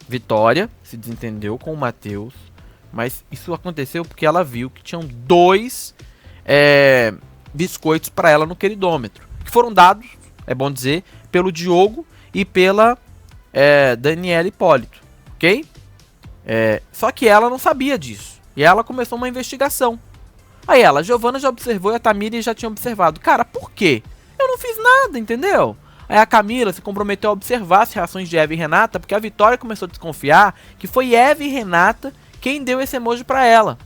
Vitória se desentendeu com o Matheus, mas isso aconteceu porque ela viu que tinham dois biscoitos para ela no queridômetro, que foram dados, é bom dizer, pelo Diogo e pela Daniela Hipólito, ok? Só que ela não sabia disso, e ela começou uma investigação. Aí ela, a Giovana já observou e a Tamiri já tinha observado. Cara, por quê? Eu não fiz nada, entendeu? Aí a Camila se comprometeu a observar as reações de Eva e Renata, porque a Vitória começou a desconfiar que foi Eva e Renata quem deu esse emoji pra ela,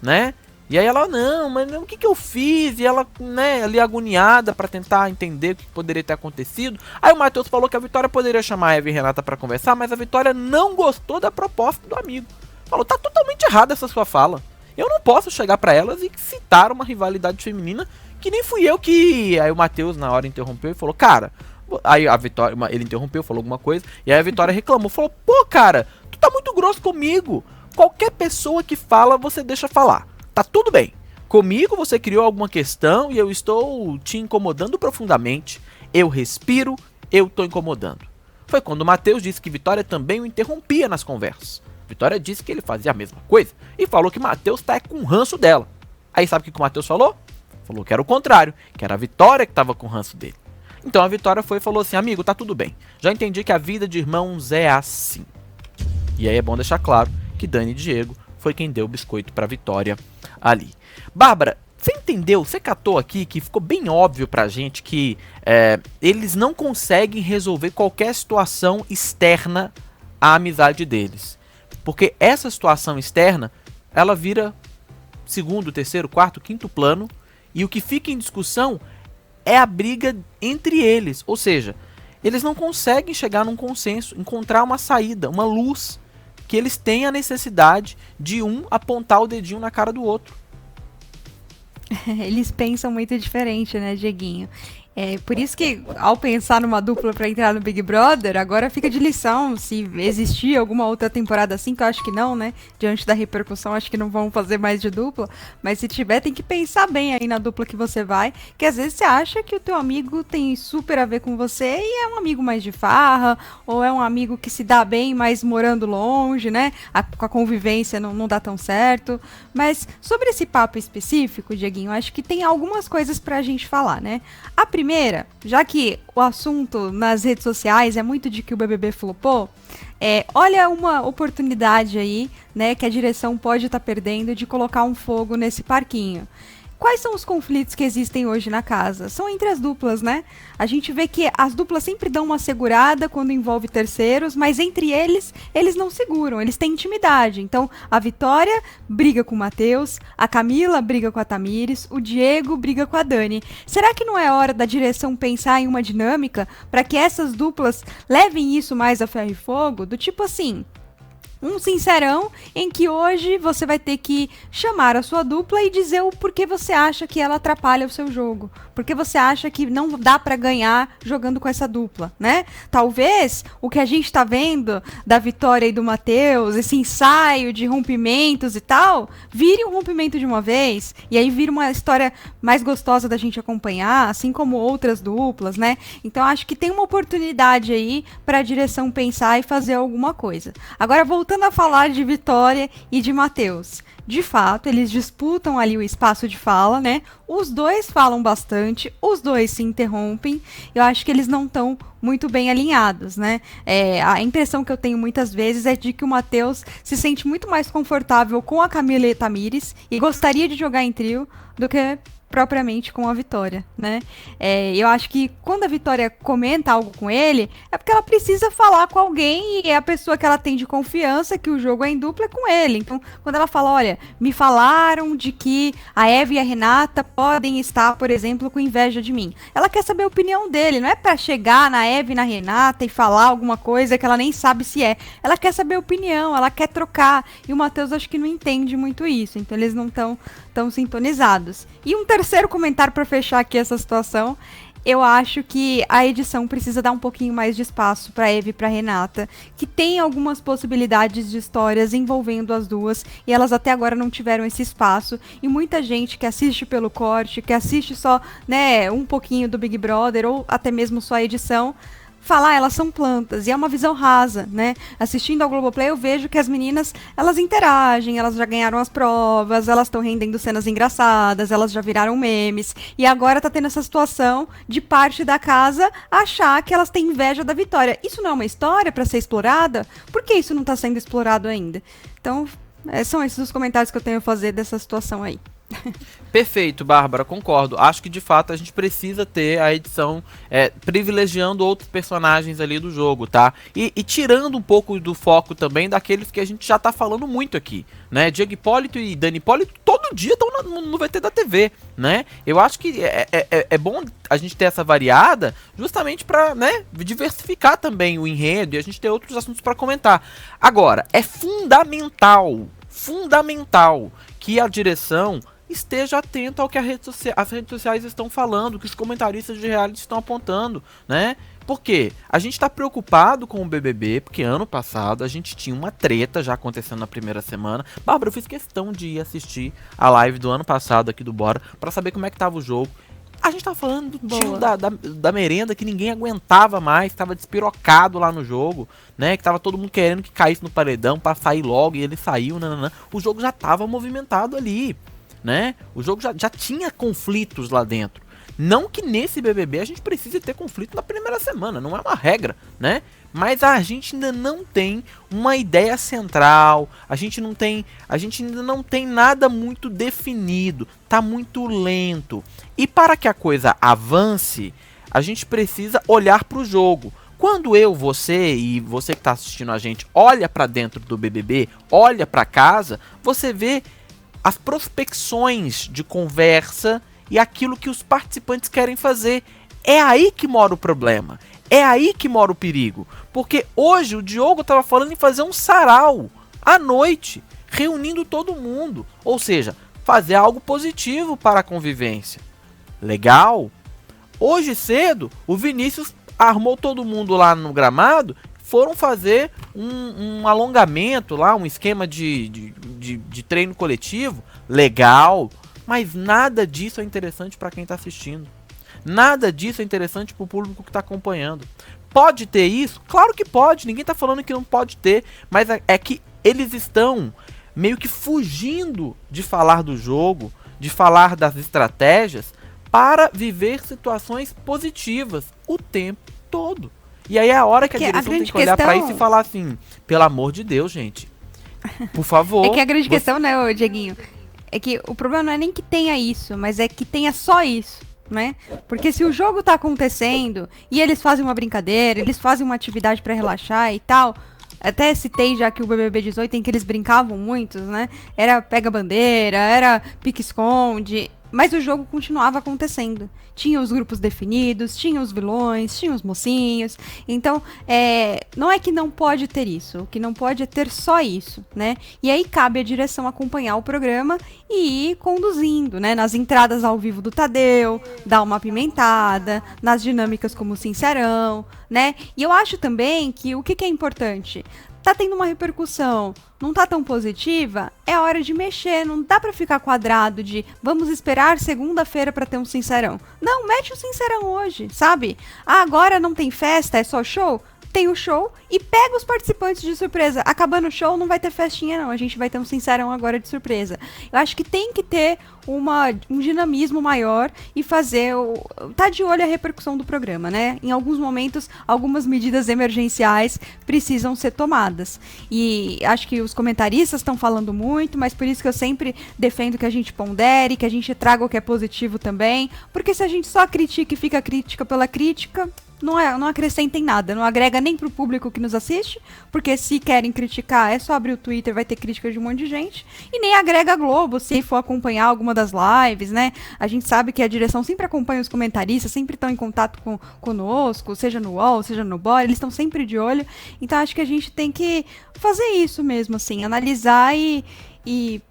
né? E aí ela, não, mas o que que eu fiz? E ela, né, ali agoniada pra tentar entender o que poderia ter acontecido. Aí o Matheus falou que a Vitória poderia chamar a Eva e Renata pra conversar, mas a Vitória não gostou da proposta do amigo. Falou, tá totalmente errada essa sua fala. Eu não posso chegar pra elas e citar uma rivalidade feminina que nem fui eu que... Aí o Matheus na hora interrompeu e falou, cara... Aí a Vitória, ele interrompeu, falou alguma coisa, e aí a Vitória reclamou, falou, pô, cara, tu tá muito grosso comigo. Qualquer pessoa que fala, você deixa falar. Tá tudo bem. Comigo você criou alguma questão e eu estou te incomodando profundamente. Eu respiro, eu tô incomodando. Foi quando o Matheus disse que Vitória também o interrompia nas conversas. Vitória disse que ele fazia a mesma coisa e falou que Matheus tá com ranço dela. Aí sabe o que o Matheus falou? Falou que era o contrário, que era a Vitória que tava com ranço dele. Então a Vitória foi e falou assim, amigo, tá tudo bem. Já entendi que a vida de irmãos é assim. E aí é bom deixar claro que Dani e Diego foi quem deu o biscoito pra Vitória ali. Bárbara, você entendeu? Você catou aqui que ficou bem óbvio pra gente que eles não conseguem resolver qualquer situação externa à amizade deles. Porque essa situação externa, ela vira segundo, terceiro, quarto, quinto plano. E o que fica em discussão é a briga entre eles. Ou seja, eles não conseguem chegar num consenso, encontrar uma saída, uma luz, que eles têm a necessidade de um apontar o dedinho na cara do outro. Eles pensam muito diferente, né, Dieguinho? Por isso que, ao pensar numa dupla pra entrar no Big Brother, agora fica de lição se existir alguma outra temporada assim, que eu acho que não, né? Diante da repercussão, acho que não vão fazer mais de dupla. Mas se tiver, tem que pensar bem aí na dupla que você vai, que às vezes você acha que o teu amigo tem super a ver com você e é um amigo mais de farra, ou é um amigo que se dá bem, mas morando longe, né? Com a convivência não dá tão certo. Mas sobre esse papo específico, Dieguinho, acho que tem algumas coisas pra gente falar, né? A primeira, já que o assunto nas redes sociais é muito de que o BBB flopou, olha uma oportunidade aí, né, que a direção pode estar perdendo de colocar um fogo nesse parquinho. Quais são os conflitos que existem hoje na casa? São entre as duplas, né? A gente vê que as duplas sempre dão uma segurada quando envolve terceiros, mas entre eles não seguram, eles têm intimidade. Então, a Vitória briga com o Matheus, a Camila briga com a Tamires, o Diego briga com a Dani. Será que não é hora da direção pensar em uma dinâmica para que essas duplas levem isso mais a ferro e fogo? Do tipo assim... um sincerão em que hoje você vai ter que chamar a sua dupla e dizer o porquê você acha que ela atrapalha o seu jogo. Porque você acha que não dá pra ganhar jogando com essa dupla, né? Talvez o que a gente tá vendo da Vitória e do Matheus, esse ensaio de rompimentos e tal, vire um rompimento de uma vez, e aí vira uma história mais gostosa da gente acompanhar, assim como outras duplas, né? Então acho que tem uma oportunidade aí pra direção pensar e fazer alguma coisa. Agora, voltando a falar de Vitória e de Matheus. De fato, eles disputam ali o espaço de fala, né? Os dois falam bastante, os dois se interrompem. Eu acho que eles não estão muito bem alinhados, né? A impressão que eu tenho muitas vezes é de que o Matheus se sente muito mais confortável com a Camila e Tamires e gostaria de jogar em trio do que propriamente com a Vitória, né? Eu acho que quando a Vitória comenta algo com ele, é porque ela precisa falar com alguém e é a pessoa que ela tem de confiança, que o jogo é em dupla, é com ele. Então, quando ela fala, olha, me falaram de que a Eva e a Renata podem estar, por exemplo, com inveja de mim. Ela quer saber a opinião dele, não é pra chegar na Eva e na Renata e falar alguma coisa que ela nem sabe se é. Ela quer saber a opinião, ela quer trocar. E o Matheus acho que não entende muito isso, então eles não estão tão sintonizados. E um terceiro comentário para fechar aqui essa situação, eu acho que a edição precisa dar um pouquinho mais de espaço para Eva e para Renata, que tem algumas possibilidades de histórias envolvendo as duas e elas até agora não tiveram esse espaço. E muita gente que assiste pelo corte, que assiste só, né, um pouquinho do Big Brother ou até mesmo só a edição, falar, elas são plantas, e é uma visão rasa, né? Assistindo ao Globoplay, eu vejo que as meninas, elas interagem, elas já ganharam as provas, elas estão rendendo cenas engraçadas, elas já viraram memes, e agora tá tendo essa situação de parte da casa achar que elas têm inveja da vitória. Isso não é uma história para ser explorada? Por que isso não tá sendo explorado ainda? Então, são esses os comentários que eu tenho a fazer dessa situação aí. Perfeito, Bárbara, concordo. Acho que de fato a gente precisa ter a edição privilegiando outros personagens ali do jogo, tá? E tirando um pouco do foco também daqueles que a gente já tá falando muito aqui, né? Diego Hipólito e Dani Hipólito todo dia estão no VT da TV, né? Eu acho que é bom a gente ter essa variada justamente pra, né, diversificar também o enredo e a gente ter outros assuntos pra comentar. Agora, é fundamental que a direção esteja atento ao que as redes sociais estão falando, que os comentaristas de reality estão apontando, né? Por quê? A gente tá preocupado com o BBB, porque ano passado a gente tinha uma treta já acontecendo na primeira semana. Bárbara, eu fiz questão de ir assistir a live do ano passado aqui do Bora, pra saber como é que tava o jogo. A gente tava falando do tio da merenda que ninguém aguentava mais, tava despirocado lá no jogo, né? Que tava todo mundo querendo que caísse no paredão pra sair logo e ele saiu, nananã. O jogo já tava movimentado ali, né? O jogo já tinha conflitos lá dentro. Não que nesse BBB a gente precise ter conflito na primeira semana, não é uma regra, né? Mas a gente ainda não tem uma ideia central, a gente ainda não tem nada muito definido, tá muito lento. E para que a coisa avance, a gente precisa olhar para o jogo. Quando você e você que está assistindo a gente olha para dentro do BBB, olha para casa, você vê as prospecções de conversa e aquilo que os participantes querem fazer. É aí que mora o problema. É aí que mora o perigo. Porque hoje o Diogo estava falando em fazer um sarau à noite, reunindo todo mundo. Ou seja, fazer algo positivo para a convivência. Legal? Hoje cedo, o Vinícius armou todo mundo lá no gramado, foram fazer um alongamento lá, um esquema de treino coletivo. Legal, mas nada disso é interessante para quem está assistindo. Nada disso é interessante para o público que está acompanhando. Pode ter isso? Claro que pode, ninguém está falando que não pode ter, mas é que eles estão meio que fugindo de falar do jogo, de falar das estratégias, para viver situações positivas o tempo todo. E aí é a hora que a direção tem que olhar para isso e falar assim, pelo amor de Deus, gente, por favor. É que a grande questão, né, Dieguinho, é que o problema não é nem que tenha isso, mas é que tenha só isso, né? Porque se o jogo tá acontecendo e eles fazem uma brincadeira, eles fazem uma atividade pra relaxar e tal, até citei já que o BBB 18 em que eles brincavam muito, né? Era pega bandeira, era pique-esconde, mas o jogo continuava acontecendo. Tinha os grupos definidos, tinha os vilões, tinha os mocinhos. Então, não é que não pode ter isso. O que não pode é ter só isso, né? E aí cabe à direção acompanhar o programa e ir conduzindo, né? Nas entradas ao vivo do Tadeu, dar uma apimentada, nas dinâmicas como o Sincerão, né? E eu acho também que o que é importante? Tá tendo uma repercussão, não tá tão positiva, é hora de mexer, não dá pra ficar quadrado de vamos esperar segunda-feira pra ter um Sincerão. Não, mete o Sincerão hoje, sabe? Ah, agora não tem festa, é só show? Tem o show e pega os participantes de surpresa. Acabando o show, não vai ter festinha, não. A gente vai ter um Sincerão agora de surpresa. Eu acho que tem que ter um dinamismo maior e fazer tá de olho a repercussão do programa, né? Em alguns momentos, algumas medidas emergenciais precisam ser tomadas. E acho que os comentaristas estão falando muito, mas por isso que eu sempre defendo que a gente pondere, que a gente traga o que é positivo também. Porque se a gente só critica e fica crítica pela crítica, não acrescenta em nada, não agrega nem pro público que nos assiste, porque se querem criticar, é só abrir o Twitter, vai ter crítica de um monte de gente, e nem agrega a Globo, se for acompanhar alguma das lives, né? A gente sabe que a direção sempre acompanha os comentaristas, sempre estão em contato conosco, seja no UOL, seja no Bora, eles estão sempre de olho, então acho que a gente tem que fazer isso mesmo, assim, analisar e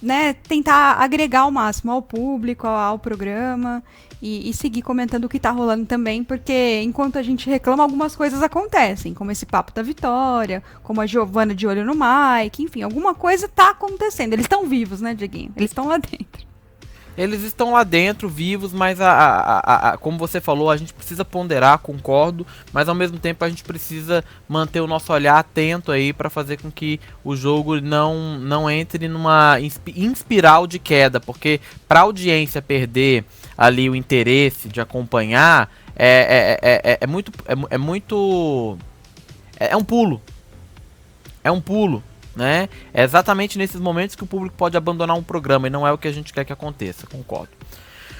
né, tentar agregar ao máximo ao público, ao programa e seguir comentando o que tá rolando também, porque enquanto a gente reclama, algumas coisas acontecem, como esse papo da Vitória, como a Giovana de olho no Mike, enfim, alguma coisa tá acontecendo. Eles estão vivos, né, Dieguinho? Eles estão lá dentro. Eles estão lá dentro, vivos, mas como você falou, a gente precisa ponderar, concordo, mas ao mesmo tempo a gente precisa manter o nosso olhar atento aí para fazer com que o jogo não entre numa espiral de queda, porque para a audiência perder ali o interesse de acompanhar é muito é um pulo. É um pulo, né? É exatamente nesses momentos que o público pode abandonar um programa e não é o que a gente quer que aconteça, concordo.